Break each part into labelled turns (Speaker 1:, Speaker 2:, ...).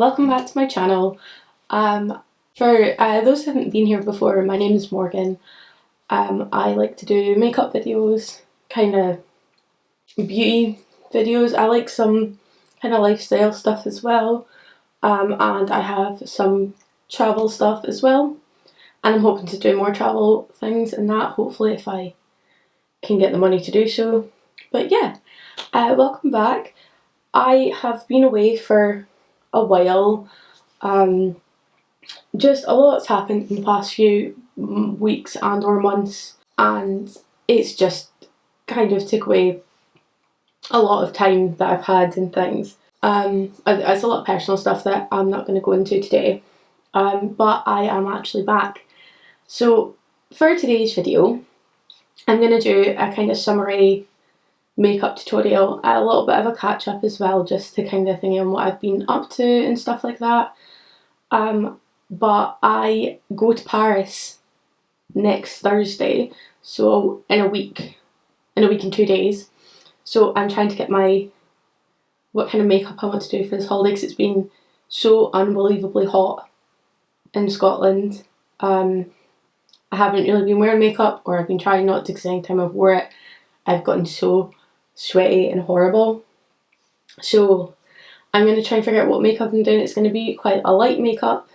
Speaker 1: welcome back to my channel. For those who haven't been here before, my name is Morgan. I like to do makeup videos, kind of beauty videos. I like some kind of lifestyle stuff as well, and I have some travel stuff as well, and I'm hoping to do more travel things and that, hopefully, if I can get the money to do so. But yeah, welcome back. I have been away for a while. Just a lot's happened in the past few weeks and or months, and it's just kind of took away a lot of time that I've had and things. It's a lot of personal stuff that I'm not going to go into today, but I am actually back. So for today's video, I'm going to do a kind of summary makeup tutorial, a little bit of a catch up as well, just to kind of think on what I've been up to and stuff like that. But I go to Paris next Thursday, so in a week and 2 days. So I'm trying to get what kind of makeup I want to do for this holiday, because it's been so unbelievably hot in Scotland. I haven't really been wearing makeup, or I've been trying not to, because anytime I've wore it, I've gotten so sweaty and horrible. So I'm going to try and figure out what makeup I'm doing. It's going to be quite a light makeup,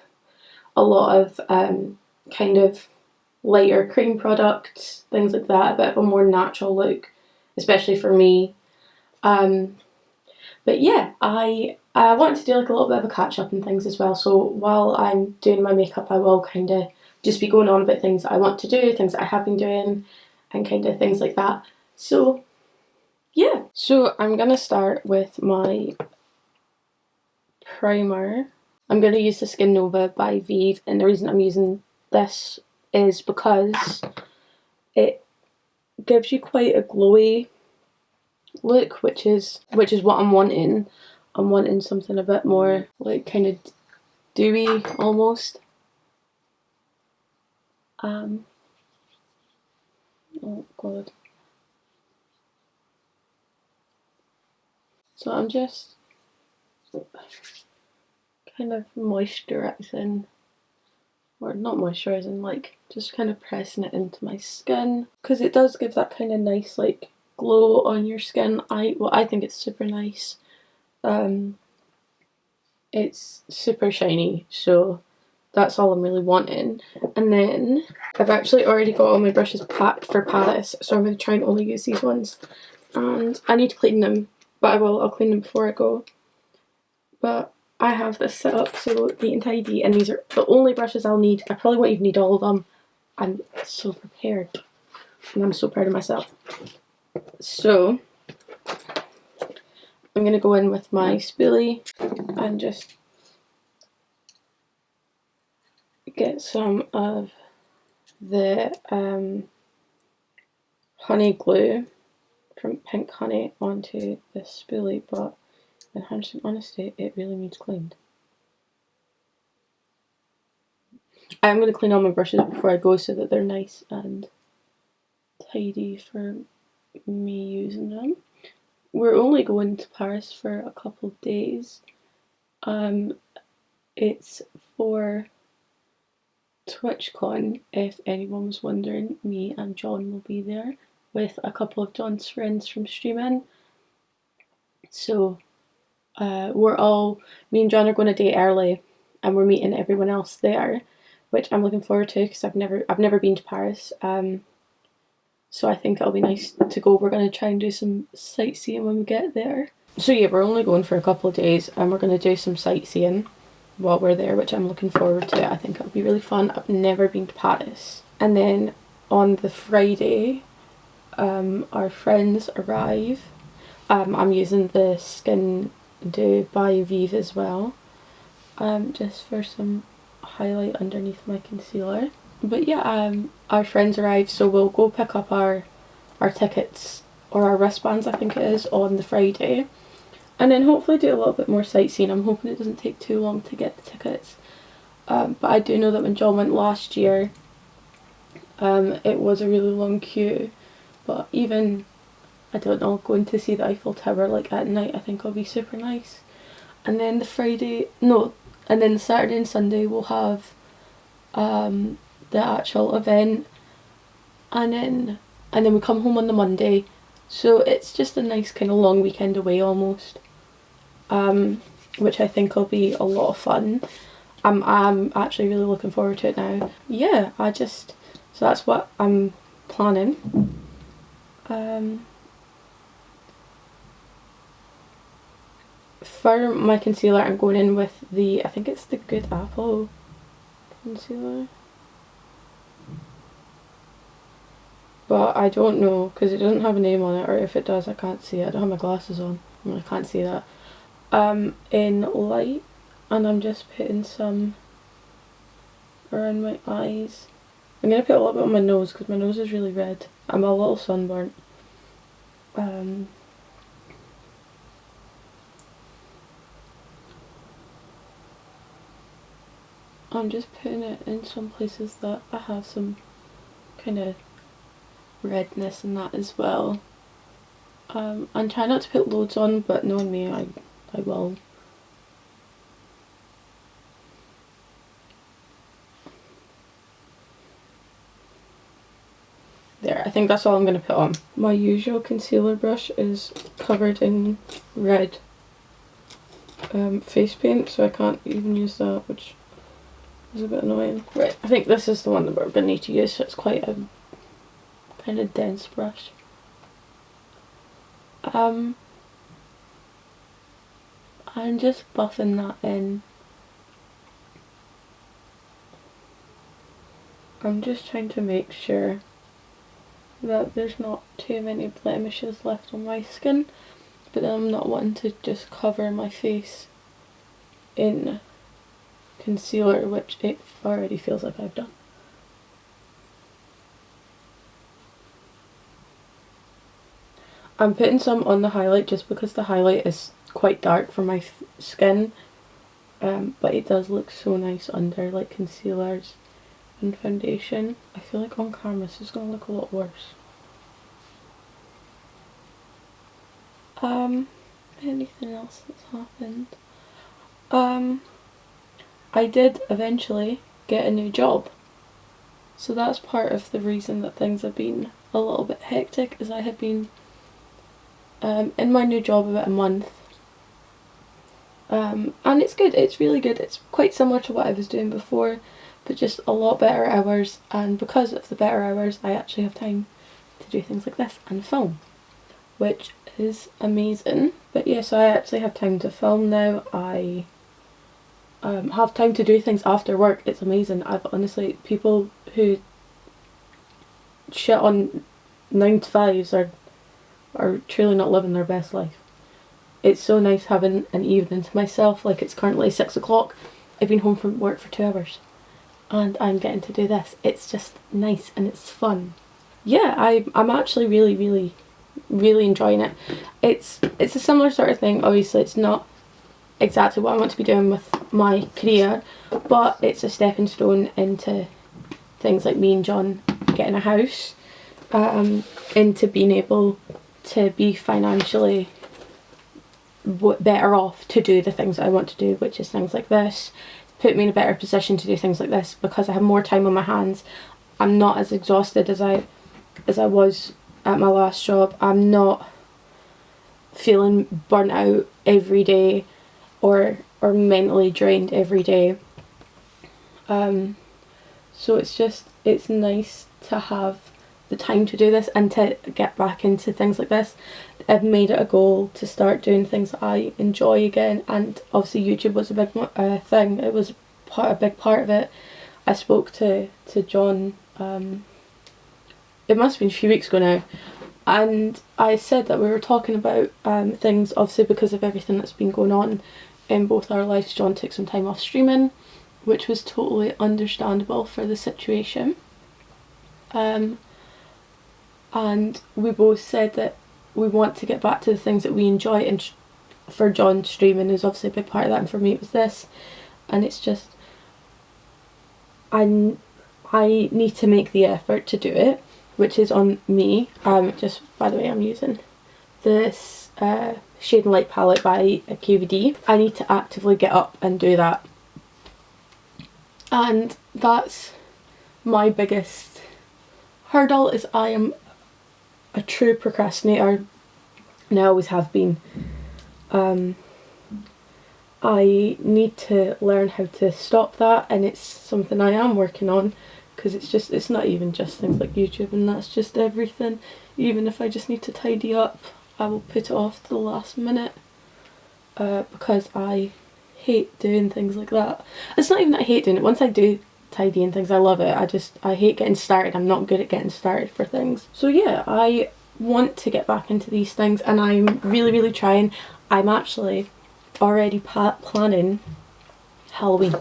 Speaker 1: a lot of kind of lighter cream products, things like that, a bit of a more natural look, especially for me. But yeah, I want to do like a little bit of a catch up and things as well. So while I'm doing my makeup, I will kind of just be going on about things that I want to do, things that I have been doing, and kind of things like that. So yeah, so I'm gonna start with my primer. I'm going to use the Skin Nova by Vieve, and the reason I'm using this is because it gives you quite a glowy look, which is what I'm wanting. I'm wanting something a bit more like kind of dewy almost. Oh god. So I'm just kind of moisturising, or not moisturising, like just kind of pressing it into my skin, because it does give that kind of nice like glow on your skin. I think it's super nice. It's super shiny, so that's all I'm really wanting. And then I've actually already got all my brushes packed for Paris, so I'm going to try and only use these ones. And I need to clean them, but I'll clean them before I go. But I have this set up so neat and tidy, and these are the only brushes I'll need. I probably won't even need all of them. I'm so prepared, and I'm so proud of myself. So I'm going to go in with my spoolie and just get some of the honey glue from Pink Honey onto this spoolie, but in honesty, it really needs cleaned. I'm going to clean all my brushes before I go so that they're nice and tidy for me using them. We're only going to Paris for a couple of days. It's for TwitchCon, if anyone was wondering. Me and John will be there with a couple of John's friends from streaming. So me and John are going a day early, and we're meeting everyone else there, which I'm looking forward to, because I've never been to Paris. So I think it'll be nice to go. We're going to try and do some sightseeing when we get there. So yeah, we're only going for a couple of days, and we're going to do some sightseeing while we're there, which I'm looking forward to. I think it'll be really fun. I've never been to Paris. And then on the Friday, our friends arrive. I'm using the Skin Do by Vieve as well, just for some highlight underneath my concealer. But yeah, our friends arrive, so we'll go pick up our tickets, or our wristbands I think it is, on the Friday, and then hopefully do a little bit more sightseeing. I'm hoping it doesn't take too long to get the tickets, but I do know that when John went last year, it was a really long queue. But even, I don't know, going to see the Eiffel Tower like at night, I think will be super nice. And then the And then Saturday and Sunday we'll have the actual event, and then we come home on the Monday. So it's just a nice kind of long weekend away almost, which I think will be a lot of fun. I'm actually really looking forward to it now. Yeah, so that's what I'm planning. For my concealer, I'm going in with I think it's the Good Apple concealer. But I don't know, because it doesn't have a name on it, or if it does I can't see it. I don't have my glasses on, I can't see that. In light, and I'm just putting some around my eyes. I'm going to put a little bit on my nose, because my nose is really red. I'm a little sunburnt. I'm just putting it in some places that I have some kind of redness and that as well. I'm trying not to put loads on, but knowing me, I will. There, I think that's all I'm going to put on. My usual concealer brush is covered in red face paint, so I can't even use that, which is a bit annoying. Right, I think this is the one that we're going to need to use, so it's quite a kind of dense brush. I'm just buffing that in. I'm just trying to make sure that there's not too many blemishes left on my skin, but then I'm not wanting to just cover my face in concealer, which it already feels like I've done. I'm putting some on the highlight just because the highlight is quite dark for my skin, but it does look so nice under like concealers and foundation. I feel like on camera this is going to look a lot worse. Anything else that's happened? I did eventually get a new job, so that's part of the reason that things have been a little bit hectic, is I had been in my new job about a month, and it's good, it's really good. It's quite similar to what I was doing before, but just a lot better hours, and because of the better hours I actually have time to do things like this and film, which is amazing. But yeah, so I actually have time to film now. I have time to do things after work. It's amazing. I've honestly, people who shit on 9 to 5s are truly not living their best life. It's so nice having an evening to myself. Like, it's currently 6 o'clock. I've been home from work for 2 hours and I'm getting to do this. It's just nice and it's fun. Yeah, I'm actually really enjoying it. It's a similar sort of thing. Obviously it's not exactly what I want to be doing with my career, but it's a stepping stone into things like me and John getting a house, into being able to be financially better off to do the things that I want to do, which is things like this. Put me in a better position to do things like this because I have more time on my hands. I'm not as exhausted as I was at my last job. I'm not feeling burnt out every day or mentally drained every day. So it's nice to have the time to do this and to get back into things like this. I've made it a goal to start doing things that I enjoy again, and obviously YouTube was a big thing. It was a big part of it. I spoke to John, it must have been a few weeks ago now, and I said that we were talking about things, obviously because of everything that's been going on in both our lives. John took some time off streaming, which was totally understandable for the situation. And we both said that we want to get back to the things that we enjoy, and for John, streaming is obviously a big part of that, and for me it was this. And it's just, I need to make the effort to do it, which is on me. Just by the way, I'm using this Shade and Light palette by QVD. I need to actively get up and do that And that's my biggest hurdle, is I am a true procrastinator, and I always have been. I need to learn how to stop that, and it's something I am working on, because it's not even just things like YouTube, and that's just everything. Even if I just need to tidy up, I will put it off to the last minute, because I hate doing things like that. It's not even that I hate doing it. Once I do tidying things, I love it. I hate getting started. I'm not good at getting started for things. So yeah, I want to get back into these things, and I'm really trying. I'm actually already planning Halloween,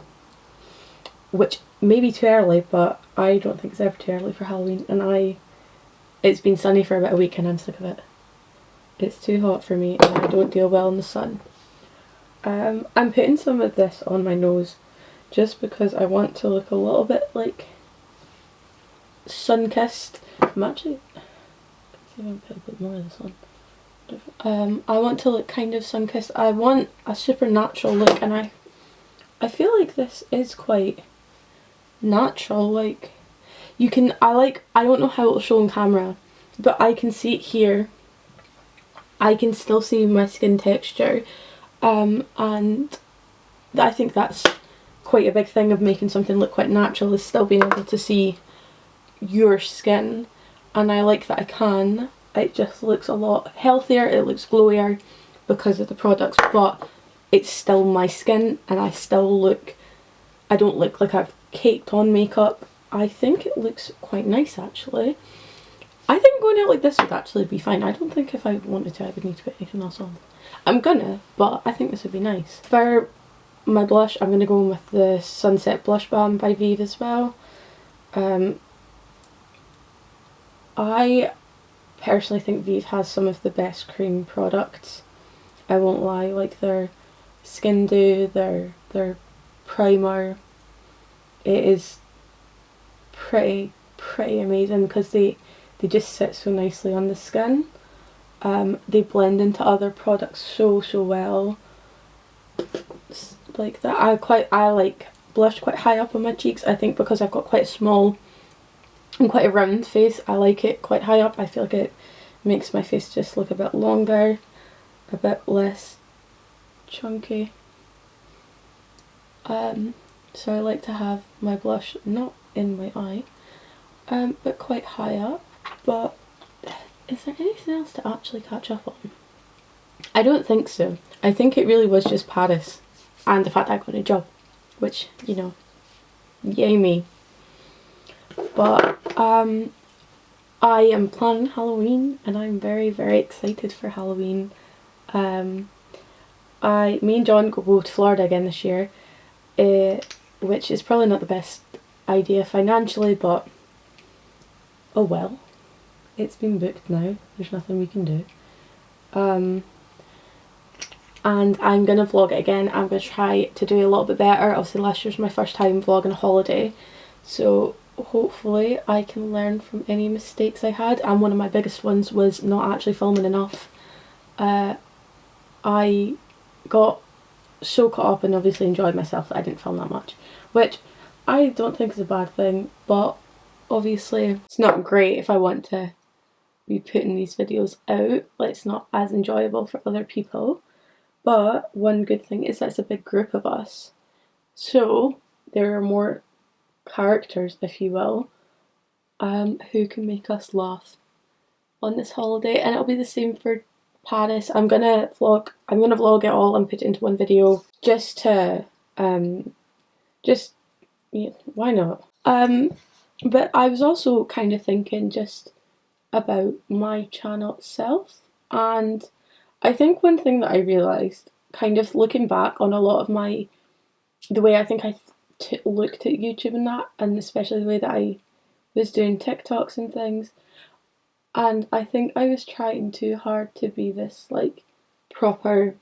Speaker 1: which may be too early, but I don't think it's ever too early for Halloween, and it's been sunny for about a week and I'm sick of it. It's too hot for me and I don't deal well in the sun. I'm putting some of this on my nose just because I want to look a little bit like sun-kissed. I'm actually, let's see if I can put a bit more of this on. I want to look kind of sun-kissed. I want a supernatural look, and I feel like this is quite natural. Like, you can, I don't know how it'll show on camera, but I can see it here. I can still see my skin texture, and I think that's quite a big thing of making something look quite natural, is still being able to see your skin, and I like that I can. It just looks a lot healthier, it looks glowier because of the products, but it's still my skin, and I don't look like I've caked on makeup. I think it looks quite nice actually. I think going out like this would actually be fine. I don't think if I wanted to I would need to put anything else on. I'm gonna, but I think this would be nice. For my blush, I'm gonna go in with the Sunset Blush Balm by Vieve as well. I personally think Vieve has some of the best cream products. I won't lie, like their Skin Dew, their primer, it is pretty amazing because they just sit so nicely on the skin. They blend into other products so well. Like that, I like blush quite high up on my cheeks. I think because I've got quite a small and quite a round face, I like it quite high up. I feel like it makes my face just look a bit longer, a bit less chunky. So I like to have my blush not in my eye, but quite high up. But is there anything else to actually catch up on? I don't think so. I think it really was just Paris and the fact that I got a job, which, you know, yay me. But I am planning Halloween, and I'm very excited for Halloween. Me and John go to Florida again this year, which is probably not the best idea financially, but oh well. It's been booked now, there's nothing we can do. And I'm going to vlog it again. I'm going to try to do a little bit better. Obviously last year was my first time vlogging a holiday, so hopefully I can learn from any mistakes I had, and one of my biggest ones was not actually filming enough. I got so caught up and obviously enjoyed myself that I didn't film that much, which I don't think is a bad thing, but obviously it's not great if I want to be putting these videos out. Like, it's not as enjoyable for other people. But one good thing is that it's a big group of us, so there are more characters, if you will, who can make us laugh on this holiday. And it'll be the same for Paris. I'm gonna vlog it all and put it into one video, just to yeah, why not? But I was also kind of thinking just about my channel itself, and I think one thing that I realised, kind of looking back on a lot of the way I think I looked at YouTube and that, and especially the way that I was doing TikToks and things, and I think I was trying too hard to be this like proper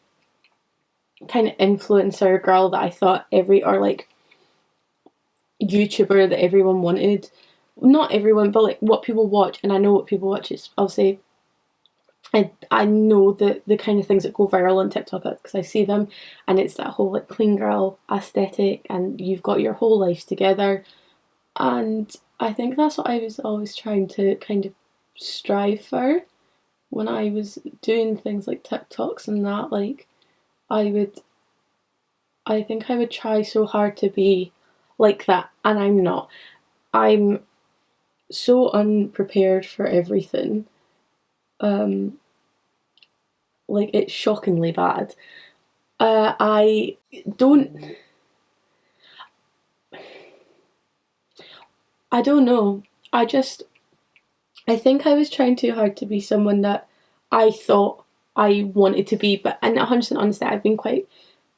Speaker 1: kind of influencer girl that I thought or like YouTuber that everyone wanted. Not everyone, but like what people watch, and I know what people watch. It's obviously I know the kind of things that go viral on TikTok because I see them, and it's that whole like clean girl aesthetic, and you've got your whole life together, and I think that's what I was always trying to kind of strive for when I was doing things like TikToks and that. Like I think I would try so hard to be like that, and I'm not. I'm so unprepared for everything. Like it's shockingly bad. I don't. I don't know. I think I was trying too hard to be someone that I thought I wanted to be, but and 100% honestly, I've been quite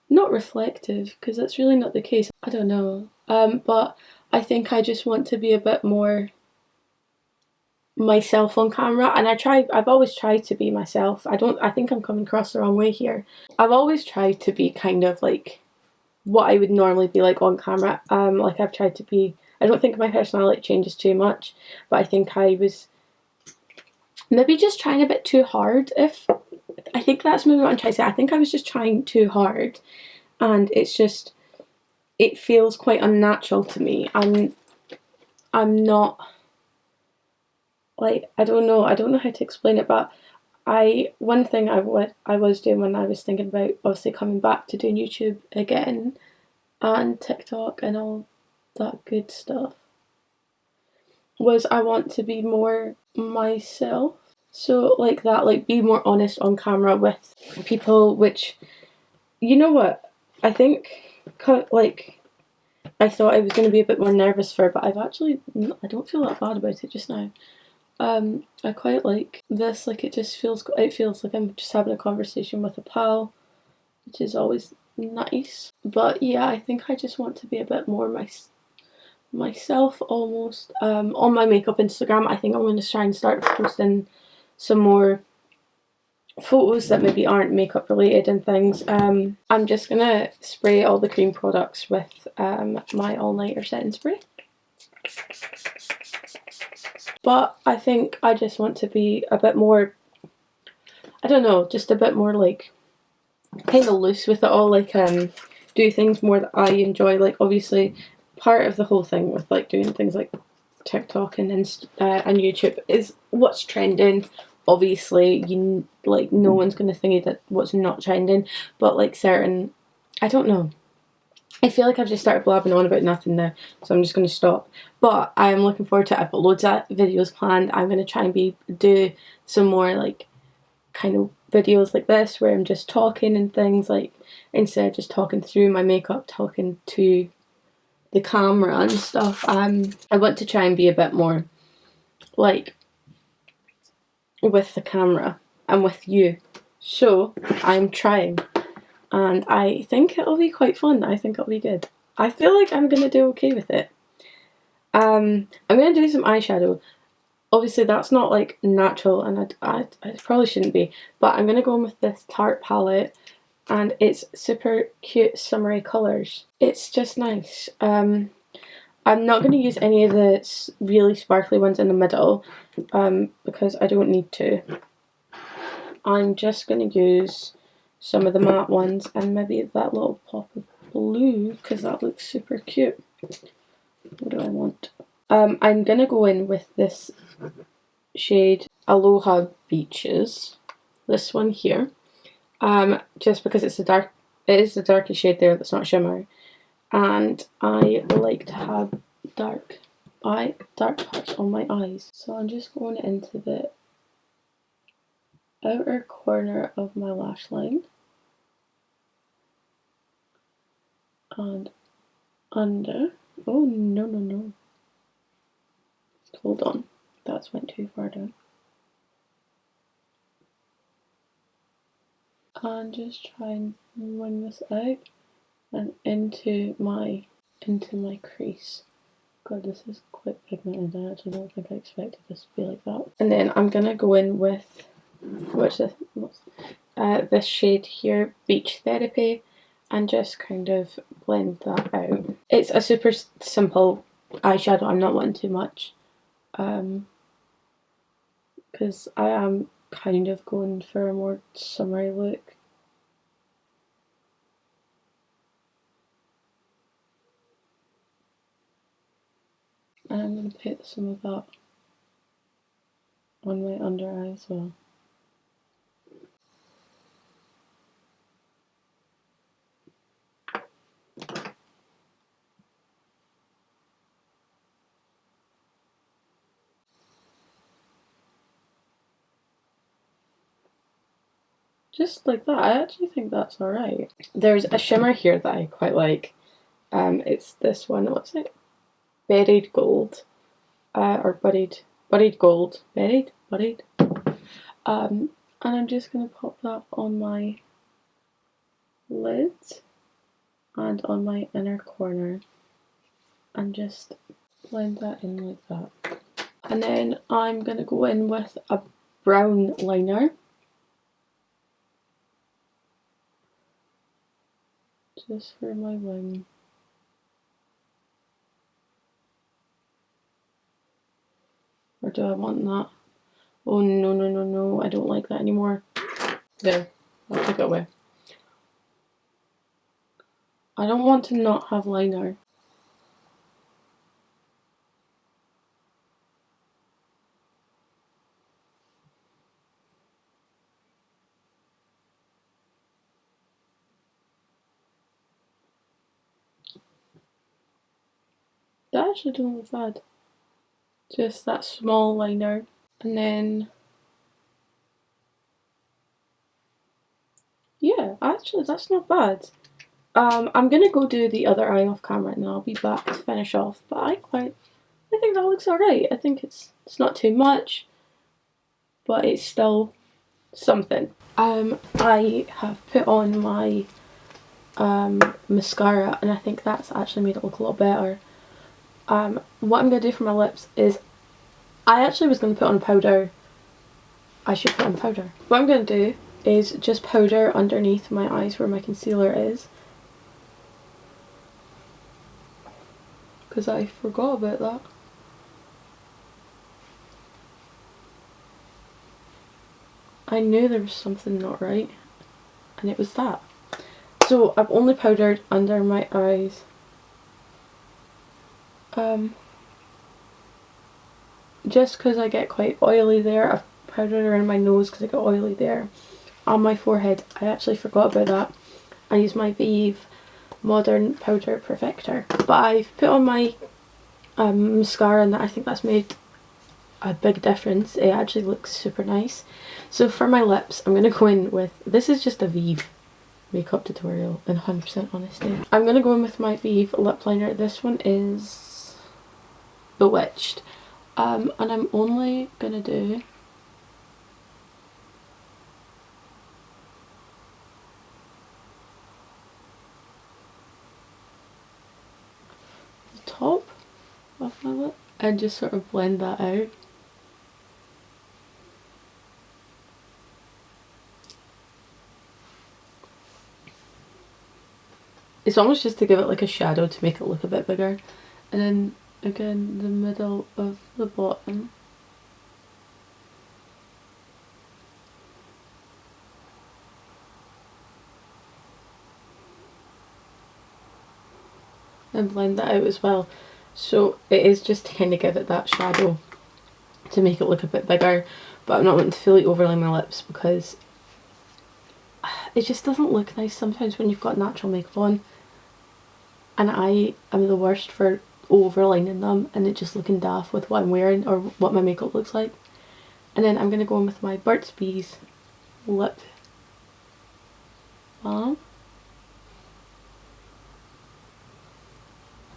Speaker 1: not reflective because that's really not the case. I don't know. But I think I just want to be a bit more myself on camera, and I've always tried to be myself. I think I'm coming across the wrong way here. I've always tried to be kind of like what I would normally be like on camera. Like I've tried to be, I don't think my personality changes too much, but I think I was maybe just trying a bit too hard. I think that's maybe what I'm trying to say. I think I was just trying too hard, and it feels quite unnatural to me. I'm not like, I don't know how to explain it, but one thing I was doing when I was thinking about obviously coming back to doing YouTube again and TikTok and all that good stuff was I want to be more myself. So like that, like be more honest on camera with people, which, you know what, I think like I thought I was going to be a bit more nervous for, but I don't feel that bad about it just now. I quite like this, like it feels like I'm just having a conversation with a pal, which is always nice. But yeah, I think I just want to be a bit more myself almost. On my makeup Instagram, I think I'm going to try and start posting some more photos that maybe aren't makeup related and things. I'm just going to spray all the cream products with my all-nighter setting spray. But I think I just want to be a bit more, I don't know, just a bit more like kind of loose with it all, like do things more that I enjoy. Like obviously part of the whole thing with like doing things like TikTok and YouTube is what's trending. Obviously, like no one's going to think that what's not trending, but like certain, I don't know. I feel like I've just started blabbing on about nothing now, so I'm just going to stop. But I'm looking forward to it. I've got loads of videos planned. I'm going to try and do some more like kind of videos like this where I'm just talking and things, like instead of just talking through my makeup, talking to the camera and stuff. I want to try and be a bit more like with the camera and with you. So I'm trying. And I think it'll be quite fun. I think it'll be good. I feel like I'm going to do okay with it. I'm going to do some eyeshadow. Obviously that's not like natural, and I probably shouldn't be, but I'm going to go in with this Tarte palette, and it's super cute summery colours. It's just nice. I'm not going to use any of the really sparkly ones in the middle because I don't need to. I'm just going to use some of the matte ones and maybe that little pop of blue because that looks super cute. What do I want? I'm going to go in with this shade Aloha Beaches, this one here, just because it is the darkest shade there that's not shimmer, and I like to have dark parts on my eyes, so I'm just going into the outer corner of my lash line and under. Oh no, hold on, that's went too far down. And just try and wing this out and into my crease. God, this is quite pigmented. I actually don't think I expected this to be like that. And then I'm gonna go in with this shade here, Beach Therapy, and just kind of blend that out. It's a super simple eyeshadow. I'm not wanting too much because I am kind of going for a more summery look. And I'm going to put some of that on my under eye as well. Just like that. I actually think that's alright. There's a shimmer here that I quite like. It's this one. What's it? Buried Gold. Or Buried Gold. Buried? And I'm just going to pop that on my lid and on my inner corner and just blend that in like that. And then I'm going to go in with a brown liner. Just for my wing. Or do I want that? Oh no, I don't like that anymore. There, I'll take it away. I don't want to not have liner. That actually doesn't look bad. Just that small liner. And then, yeah, actually that's not bad. I'm gonna go do the other eye off camera and then I'll be back to finish off. But I think that looks alright. I think it's not too much, but it's still something. I have put on my mascara and I think that's actually made it look a lot better. What I'm going to do for my lips is, I actually was going to put on powder. I should put on powder. What I'm going to do is just powder underneath my eyes where my concealer is. Because I forgot about that. I knew there was something not right. And it was that. So I've only powdered under my eyes. Just because I get quite oily there. I've powdered around my nose because I get oily there. On my forehead, I actually forgot about that. I use my Vieve Modern Powder Perfector. But I've put on my mascara and I think that's made a big difference. It actually looks super nice. So for my lips, I'm going to go in with, this is just a Vieve makeup tutorial in 100% honesty. I'm going to go in with my Vieve lip liner. This one is Bewitched. And I'm only going to do the top of my lip and just sort of blend that out. It's almost just to give it like a shadow to make it look a bit bigger. And then again the middle of the bottom. And blend that out as well. So it is just to kind of give it that shadow to make it look a bit bigger, but I'm not wanting to fully overlay my lips because it just doesn't look nice sometimes when you've got natural makeup on, and I am the worst for overlining them and it just looking daft with what I'm wearing or what my makeup looks like. And then I'm going to go in with my Burts Bees lip balm.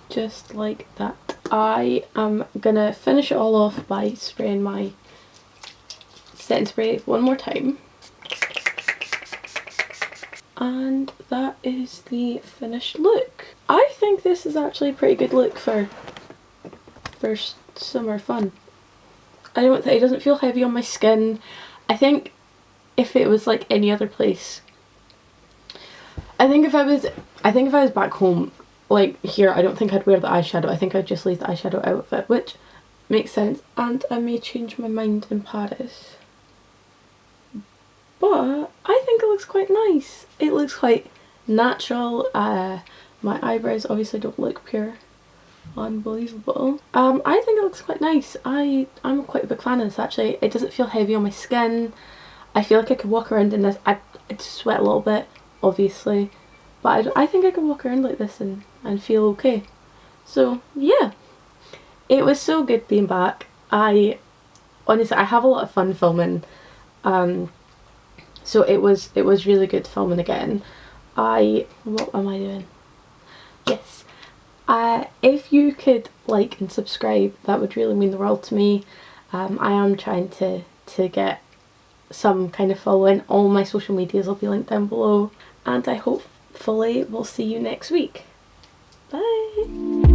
Speaker 1: Just like that. I am gonna finish it all off by spraying my setting spray one more time. And that is the finished look. I think this is actually a pretty good look for first summer fun. It doesn't feel heavy on my skin. I think if it was like any other place, I think if I was back home, like here, I don't think I'd wear the eyeshadow. I think I'd just leave the eyeshadow out of it, which makes sense. And I may change my mind in Paris. but I think it looks quite nice. It looks quite natural. My eyebrows obviously don't look pure. Unbelievable. I think it looks quite nice. I'm quite a big fan of this actually. It doesn't feel heavy on my skin. I feel like I could walk around in this. I sweat a little bit, obviously, but I think I could walk around like this and feel okay. So yeah, it was so good being back. Honestly, I have a lot of fun filming, so it was really good filming again. What am I doing? Yes. If you could like and subscribe, that would really mean the world to me. I am trying to get some kind of following. All my social medias will be linked down below, and I hopefully will see you next week. Bye!